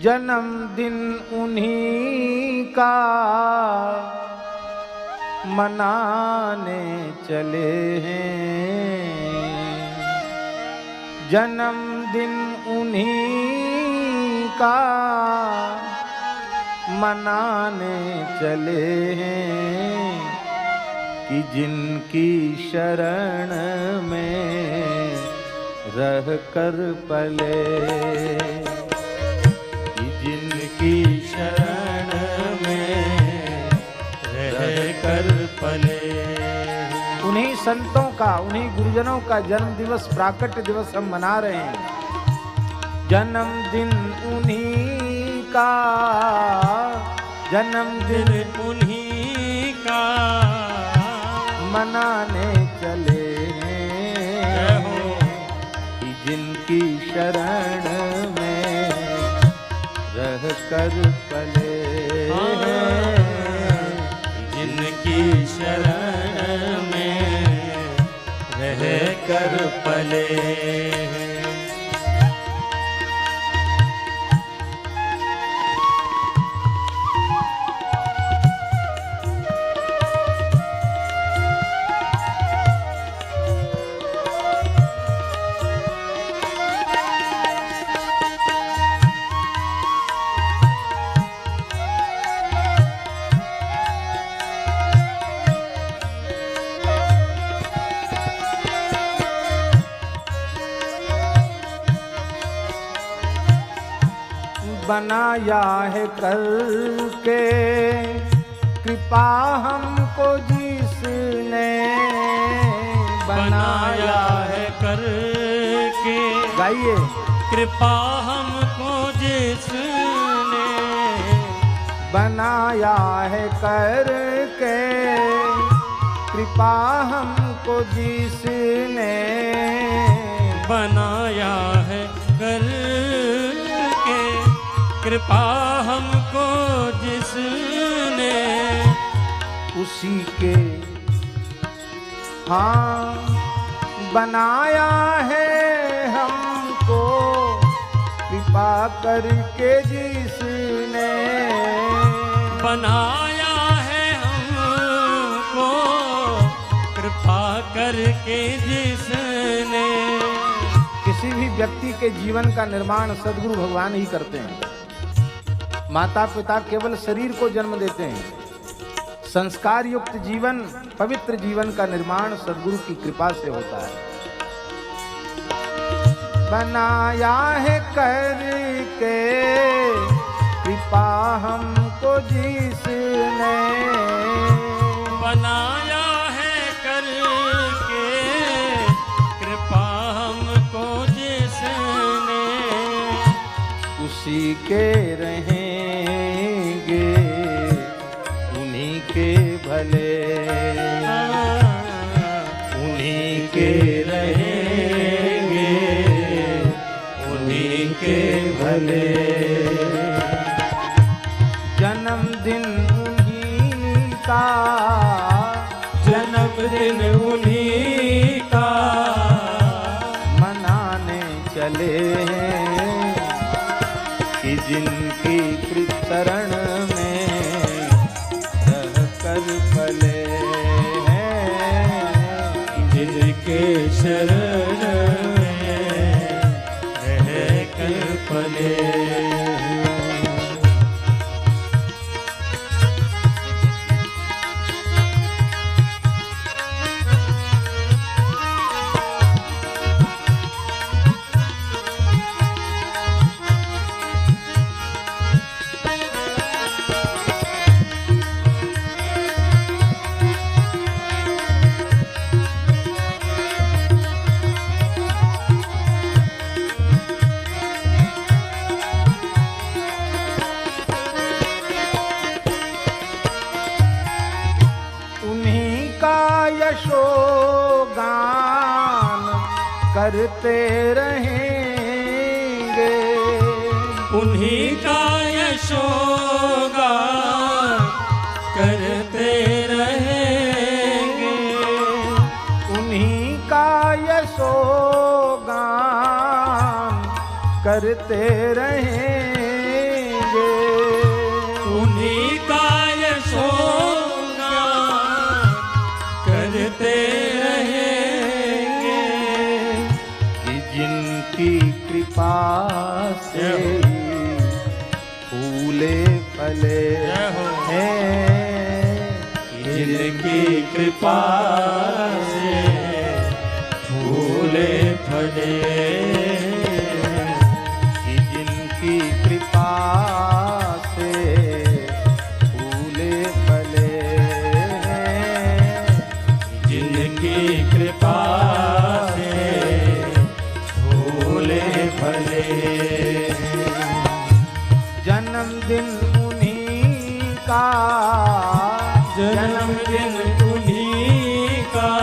जन्मदिन उन्हीं का मनाने चले हैं, जन्मदिन उन्हीं का मनाने चले हैं कि जिनकी शरण में रह कर पले, कि जिनकी शरण में रह कर पले। उन्हीं संतों का, उन्हीं गुरुजनों का जन्म दिवस, प्राकट्य दिवस हम मना रहे हैं। जन्मदिन उन्हीं का, जन्मदिन उन्हीं का मनाने चले हैं कि जिनकी शरण में रह कर पले, जिनकी शरण में रह कर पले। बनाया है करके कृपा हमको जिसने, बनाया है करके गाइए, कृपा हमको जिसने, बनाया है करके कृपा हमको जिसने, बनाया है करके कृपा हमको जिसने, उसी के हाँ बनाया है हमको कृपा करके जिसने, बनाया है हमको कृपा करके जिसने। किसी भी व्यक्ति के जीवन का निर्माण सद्गुरु भगवान ही करते हैं। माता पिता केवल शरीर को जन्म देते हैं, संस्कार युक्त जीवन, पवित्र जीवन का निर्माण सद्गुरु की कृपा से होता है। बनाया है करके कृपा हमको जिसने, बनाया है करके कृपा हमको जिसने, उसी के रहेंगे उन्हीं के भले, उन्हीं के रहेंगे उन्हीं के भले। जन्मदिन उन्हीं का, जन्मदिन उन्हीं का मनाने चले हैं कि जिनकी शरण में रह कर पले हैं, जिनके शरण में रह कर पले। यशोगान करते रहेंगे, उन्हीं का यशोगान करते रहेंगे, उन्हीं का यशोगान करते रहेंगे। रहेंगे, उन्हीं का यशोगान करते रहेंगे। कि जिनकी कृपा से फूले फले हैं, जिनकी कृपा से फूले फले, कि जिनकी कृपा से फूले फले हैं, जिनकी कृपा से फूले फले। जन्मदिन उन्हीं का, जन्मदिन उन्हीं का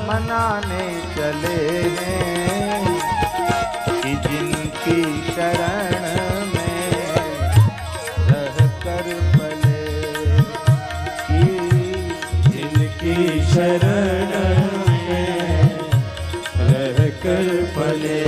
मनाने चले हैं, कि जिनकी शरण में रह कर पले, कि जिनकी शरण में रह कर पले।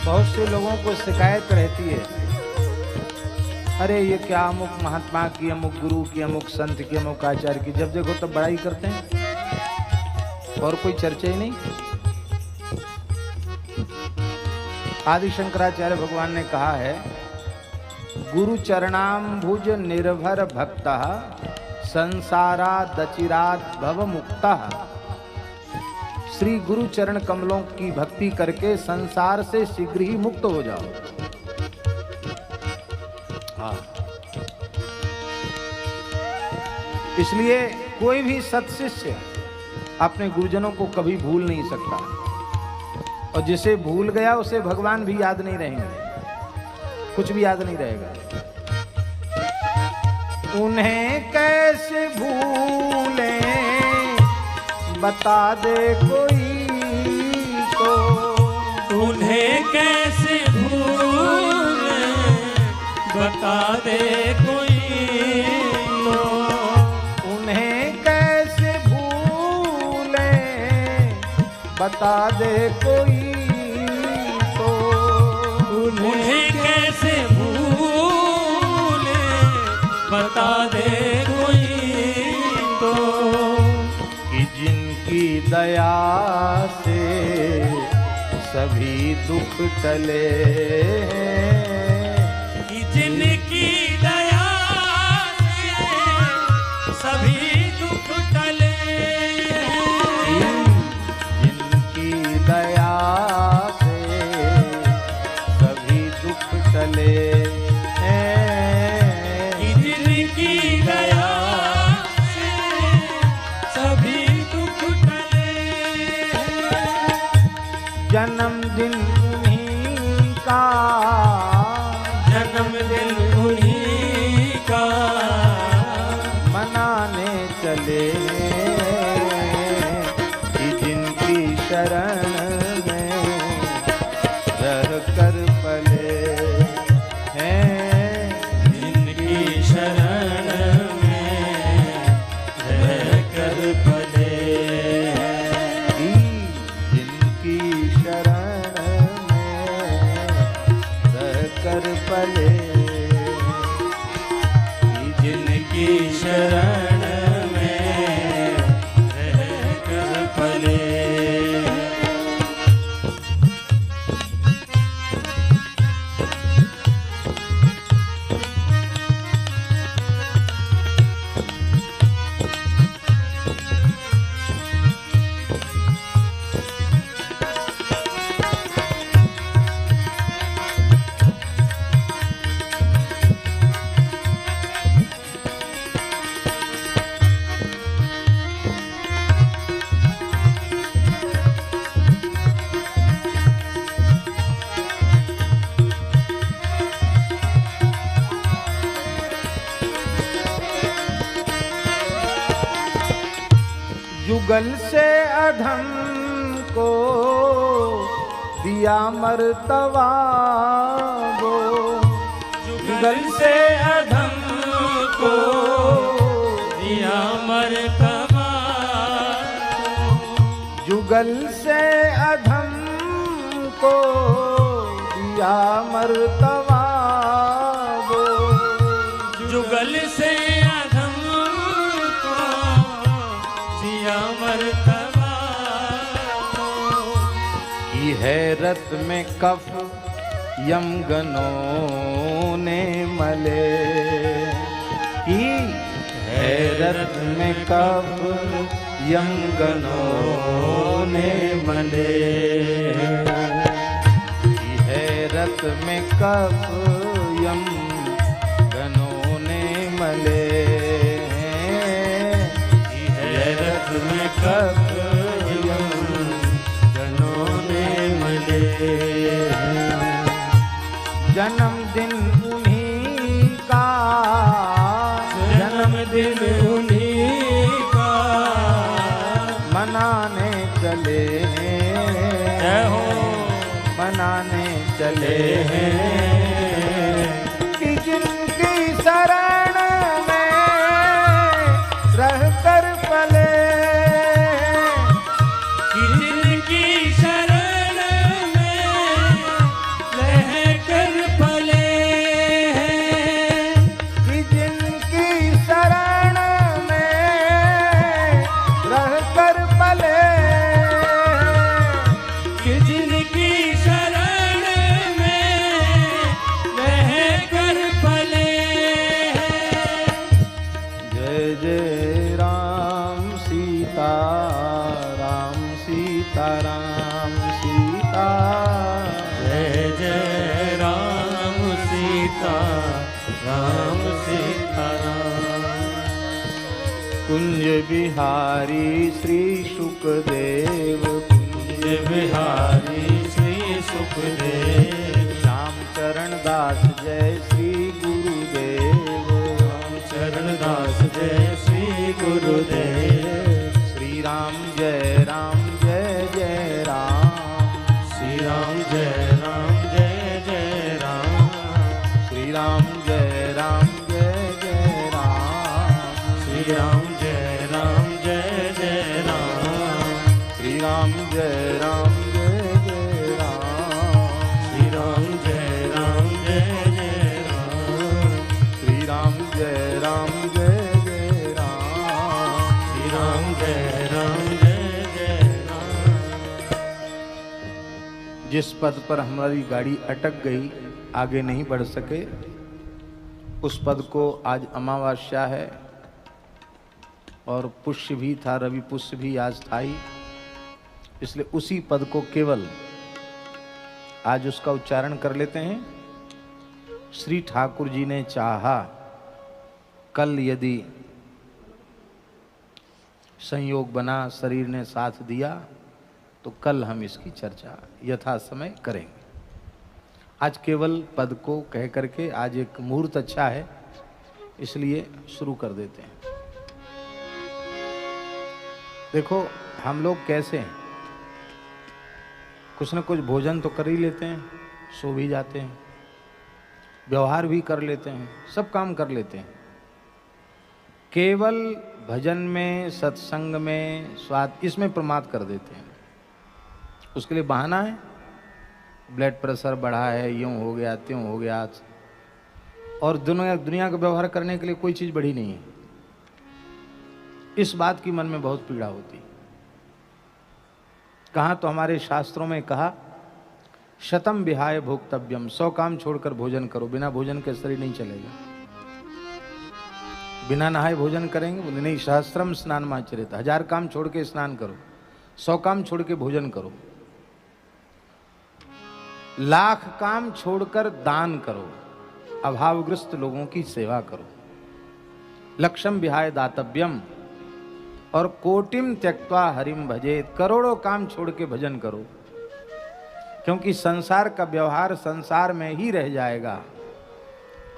बहुत से लोगों को शिकायत रहती है, अरे ये क्या अमुक महात्मा की, अमुक गुरु की, अमुक संत की, अमुक आचार्य की, जब देखो तब बड़ाई करते हैं और कोई चर्चा ही नहीं। आदि शंकराचार्य भगवान ने कहा है, गुरु चरणाम्भुज निर्भर भक्ता संसारा दचिरात भव मुक्ता। श्री गुरु चरण कमलों की भक्ति करके संसार से शीघ्र ही मुक्त हो जाओ। हाँ, इसलिए कोई भी सत्शिष्य अपने गुरुजनों को कभी भूल नहीं सकता, और जिसे भूल गया उसे भगवान भी याद नहीं रहेंगे, कुछ भी याद नहीं रहेगा। उन्हें कैसे भूलें बता दे कोई तो, उन्हें कैसे भूले बता दे कोई तो, उन्हें कैसे भूले बता दे कोई तो, उन्हें कैसे भूले बता दे कोई तो, कि जिनकी दया से सभी दुख टले हैं, कि जिनकी दया से सभी दुख टले, जिनकी दया से सभी दुख टले हैं, कि जिनकी दया से सभी दुख टले। जन्मदिन उन्हीं का, जन्मदिन उन्हीं का मनाने चले कि जिनकी शरण में रह कर पले हैं, जिनकी शरण में रह कर पले, जिनकी शरण में रह कर पले, जिनकी शरण में रह कर पले। जुगल से अधम को दिया मर्तबा वो, जुगल से अधम को दिया मर्तबा, जुगल से अधम को दिया मर्तबा वो, जुगल से अधम को दिया मर्तबा, की हैरत में कफ यमगनों ने मले, की हैरत में कफ यमगनों ने मले, की हैरत में कफ यमगनों ने मले, की हैरत में कफ यमगनों ने मले। जन्मदिन उन्हीं का, जन्मदिन उन्हीं का मनाने चले जय हो, मनाने चले हैं कि जिनकी शरण में रहकर पले, कि जिनकी शरण में रहकर पले हैं, कि जिनकी शरण में रहकर पले, कि जिनकी शरण में रहकर पले हैं। जय जय राम सीता राम सीता राम सीता, जय जय राम सीता राम सीता राम, कुंज बिहारी श्री सुखदेव, कुंज बिहारी श्री सुखदेव, श्याम चरण दास जय श्री गुरुदेव, चरण दास जय श्री गुरुदेव, श्री राम जय जय राम, श्री राम जय जय राम, श्री राम जय जय राम, श्री राम जय जय राम, श्री राम जय जय राम, श्री राम जय जय राम, श्री राम जय जय राम, श्री राम जय जय राम। जिस पद पर हमारी गाड़ी अटक गई, आगे नहीं बढ़ सके, उस पद को आज अमावस्या है और पुष्य भी था, रवि पुष्य भी आज था ही, इसलिए उसी पद को केवल आज उसका उच्चारण कर लेते हैं। श्री ठाकुर जी ने चाहा, कल यदि संयोग बना, शरीर ने साथ दिया, तो कल हम इसकी चर्चा यथा समय करेंगे। आज केवल पद को कह करके, आज एक मुहूर्त अच्छा है इसलिए शुरू कर देते हैं। देखो हम लोग कैसे हैं, कुछ न कुछ भोजन तो कर ही लेते हैं, सो भी जाते हैं, व्यवहार भी कर लेते हैं, सब काम कर लेते हैं, केवल भजन में, सत्संग में, स्वाद, इसमें प्रमाद कर देते हैं। उसके लिए बहाना है, ब्लड प्रेशर बढ़ा है, यूं हो गया, त्यों हो गया, और दुनिया का व्यवहार करने के लिए कोई चीज़ बढ़ी नहीं है। इस बात की मन में बहुत पीड़ा होती। कहाँ तो हमारे शास्त्रों में कहा, शतम विहाय भोक्तव्यम, 100 काम छोड़कर भोजन करो, बिना भोजन के शरीर नहीं चलेगा। बिना नहाए भोजन करेंगे, बोले नहीं, सहस्त्रम स्नान माचरित, 1000 काम छोड़ के स्नान करो, 100 काम छोड़ के भोजन करो, 1,00,000 काम छोड़कर दान करो, अभावग्रस्त लोगों की सेवा करो, लक्ष्यम विहाय दातव्यम, और कोटिम त्यक्त्वा हरिम भजेत, करोड़ों काम छोड़ के भजन करो, क्योंकि संसार का व्यवहार संसार में ही रह जाएगा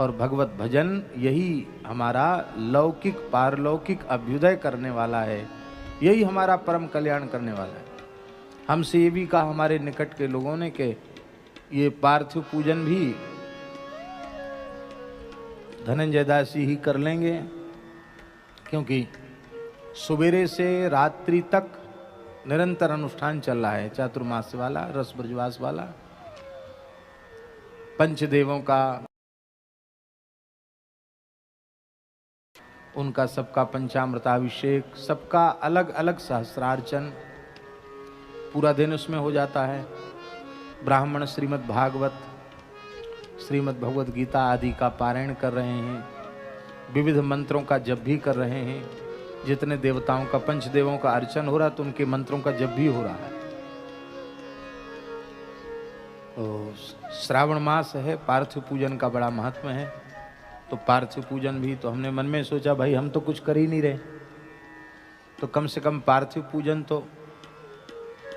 और भगवत भजन यही हमारा लौकिक पारलौकिक अभ्युदय करने वाला है। यही हमारा परम कल्याण करने वाला है। हमसे ये भी कहा हमारे निकट के लोगों ने कि ये पार्थिव पूजन भी धनंजय दास जी ही कर लेंगे, क्योंकि सवेरे से रात्रि तक निरंतर अनुष्ठान चल रहा है, चातुर्मास वाला, रस ब्रजवास वाला, पंचदेवों का, उनका सबका पंचामृताभिषेक, सबका अलग अलग सहस्रार्चन, पूरा दिन उसमें हो जाता है। ब्राह्मण श्रीमद् भागवत, श्रीमद् भगवद गीता आदि का पारायण कर रहे हैं, विविध मंत्रों का जप भी कर रहे हैं। जितने देवताओं का, पंचदेवों का अर्चन हो रहा है तो उनके मंत्रों का जप भी हो रहा है। तो श्रावण मास है, पार्थिव पूजन का बड़ा महत्व है। तो पार्थिव पूजन भी, तो हमने मन में सोचा भाई हम तो कुछ कर ही नहीं रहे, तो कम से कम पार्थिव पूजन तो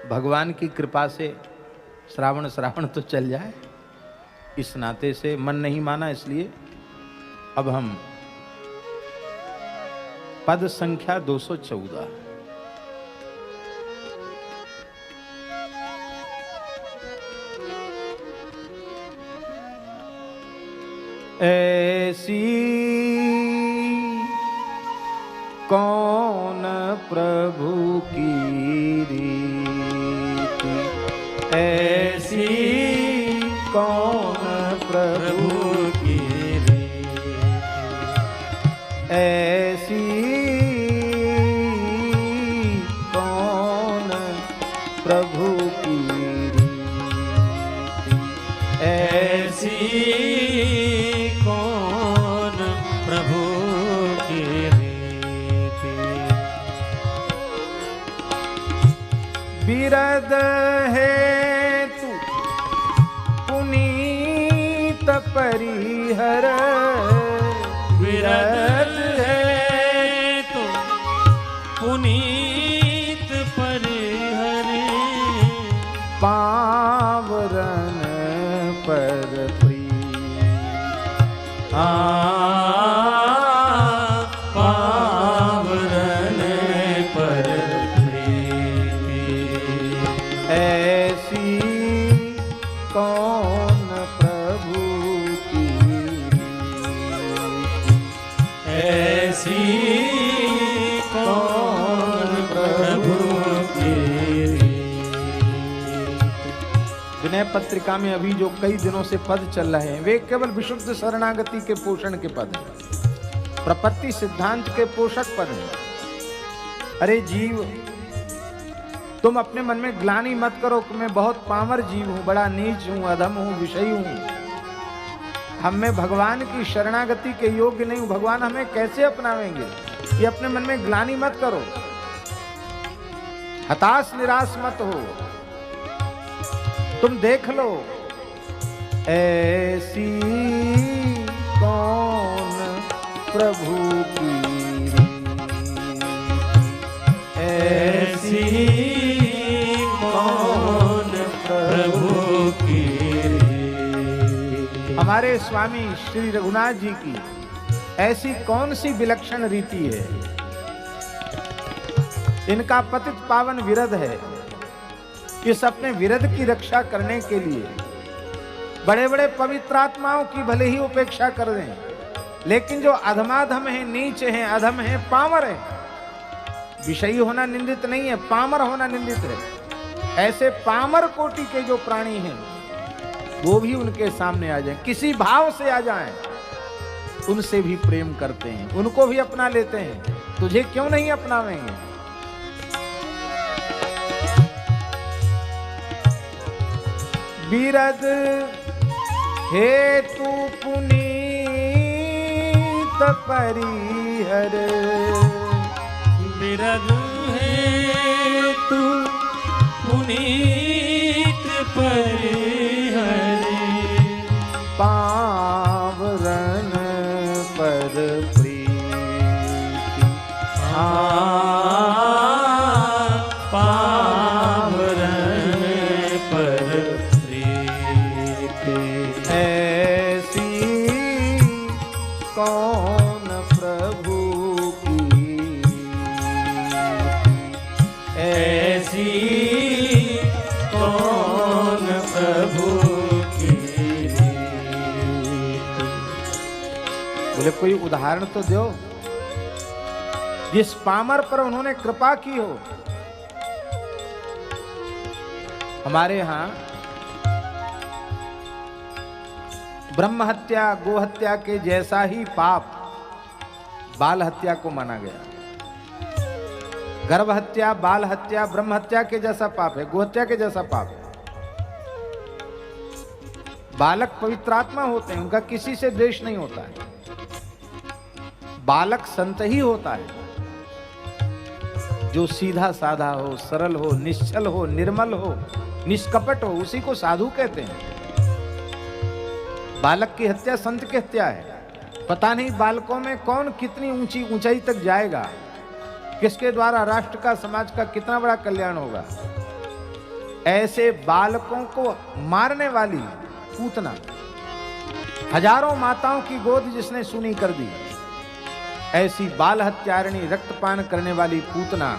भगवान की कृपा से श्रावण तो चल जाए। इस नाते से मन नहीं माना, इसलिए अब हम पद संख्या 214 ऐसी कौन प्रभु की रीति, ऐसी कौन प्रभु की रीति, ऐसी कौन प्रभु की रीति, ऐसी कौन प्रभु की रीति, बिरद है तू पुनीत परिहर, विरद है तो पुनीत परिहर, पावरन पर प्रीत, पावरन पर प्रीति, ऐसी कौन प्रभु की रीति, ऐसी कौन प्रभु की रीति। विनय पत्रिका में अभी जो कई दिनों से पद चल रहे हैं वे केवल विशुद्ध शरणागति के पोषण के पद हैं, प्रपत्ति सिद्धांत के पोषक पद हैं। अरे जीव, तुम अपने मन में ग्लानि मत करो कि मैं बहुत पामर जीव हूं, बड़ा नीच हूं, अधम हूं, विषयी हूं, हम में भगवान की शरणागति के योग्य नहीं हूं, भगवान हमें कैसे अपनावेंगे, ये अपने मन में ग्लानि मत करो। हताश निराश मत हो, तुम देख लो ऐसी कौन प्रभु की रीति, ऐसी कौन प्रभु की रीति। हमारे स्वामी श्री रघुनाथ जी की ऐसी कौन सी विलक्षण रीति है। इनका पतित पावन विरध है। इस अपने विरध की रक्षा करने के लिए बड़े बड़े पवित्र आत्माओं की भले ही उपेक्षा कर दें, लेकिन जो अधमाधम है, नीच है, अधम है, पामर है, विषयी होना निंदित नहीं है, पामर होना निंदित है। ऐसे पामर कोटि के जो प्राणी हैं वो भी उनके सामने आ जाएं, किसी भाव से आ जाएं, उनसे भी प्रेम करते हैं, उनको भी अपना लेते हैं। तुझे क्यों नहीं अपनावेंगे। बिरद हेतु पुनीत परिहर, बिरद हेतु पुनीत परिहर, पावरन पर प्रीति, पावरन पर ऐसी कौन प्रभु की रीति, ऐसी कौन प्रभु की बोले कोई उदाहरण तो दो जिस पामर पर उन्होंने कृपा की हो। हमारे यहां ब्रह्म हत्या गो हत्या के जैसा ही पाप बाल हत्या को माना गया। गर्भ हत्या बाल हत्या ब्रह्म हत्या के जैसा पाप है, गो हत्या के जैसा पाप है। बालक पवित्रात्मा होते हैं, उनका किसी से द्वेष नहीं होता है। बालक संत ही होता है जो सीधा साधा हो, सरल हो, निश्चल हो, निर्मल हो, निष्कपट हो, उसी को साधु कहते हैं। बालक की हत्या संत की हत्या है। पता नहीं बालकों में कौन कितनी ऊंची ऊंचाई तक जाएगा, किसके द्वारा राष्ट्र का समाज का कितना बड़ा कल्याण होगा। ऐसे बालकों को मारने वाली पूतना, हजारों माताओं की गोद जिसने सुनी कर दी, ऐसी बाल हत्यारिणी रक्तपान करने वाली पूतना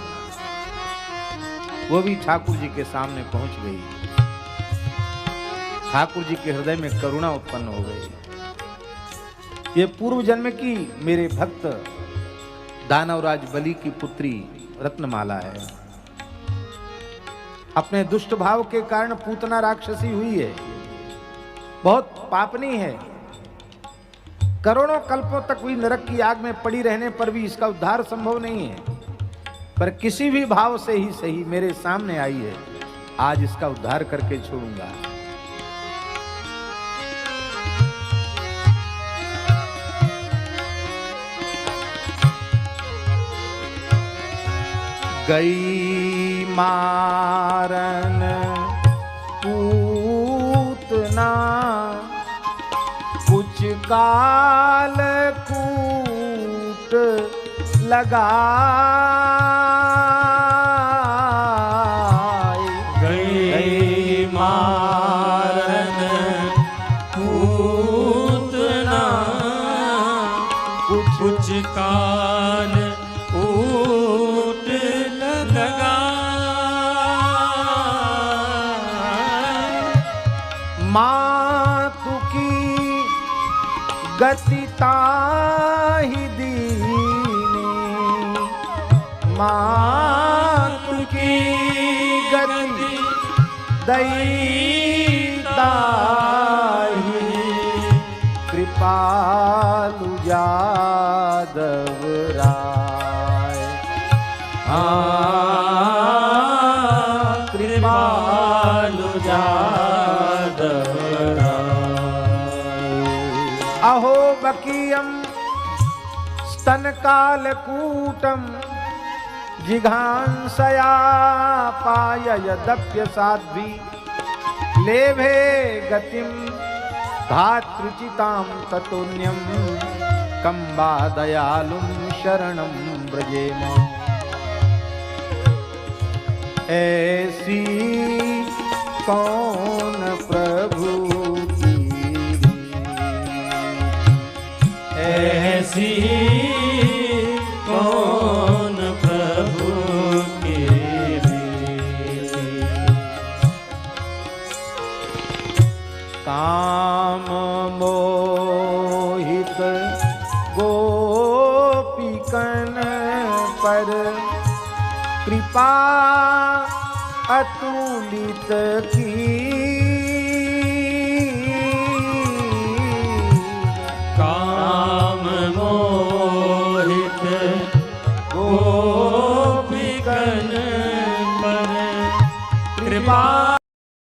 वो भी ठाकुर जी के सामने पहुंच गई। ठाकुर जी के हृदय में करुणा उत्पन्न हो गई। ये पूर्व जन्म की मेरे भक्त दानवराज बलि की पुत्री रत्नमाला है। अपने दुष्ट भाव के कारण पूतना राक्षसी हुई है, बहुत पापनी है। करोड़ों कल्पों तक हुई नरक की आग में पड़ी रहने पर भी इसका उद्धार संभव नहीं है, पर किसी भी भाव से ही सही मेरे सामने आई है। आज इसका उद्धार करके छोड़ूंगा। गई मारन पूतना कुछ काल कूट लगाई। गई मारन पूतना कुछ काल कूट लगाई। मातु की गति ताहि दीनी, मातु की गति दयिताहि, कृपालु यादव राय। कृपालु यादव अहो बकीयम स्तनकालकूटम जिघांसया पाययदप्य साध्वी, लेभे गतिम धातृचितां ततोन्यम कंबा दयालुं शरणं व्रजेम। ऐसी कौन प्रभु की, ऐसी कौन प्रभु की काम मोहित गोपिकन पर कृपा अतुलित की।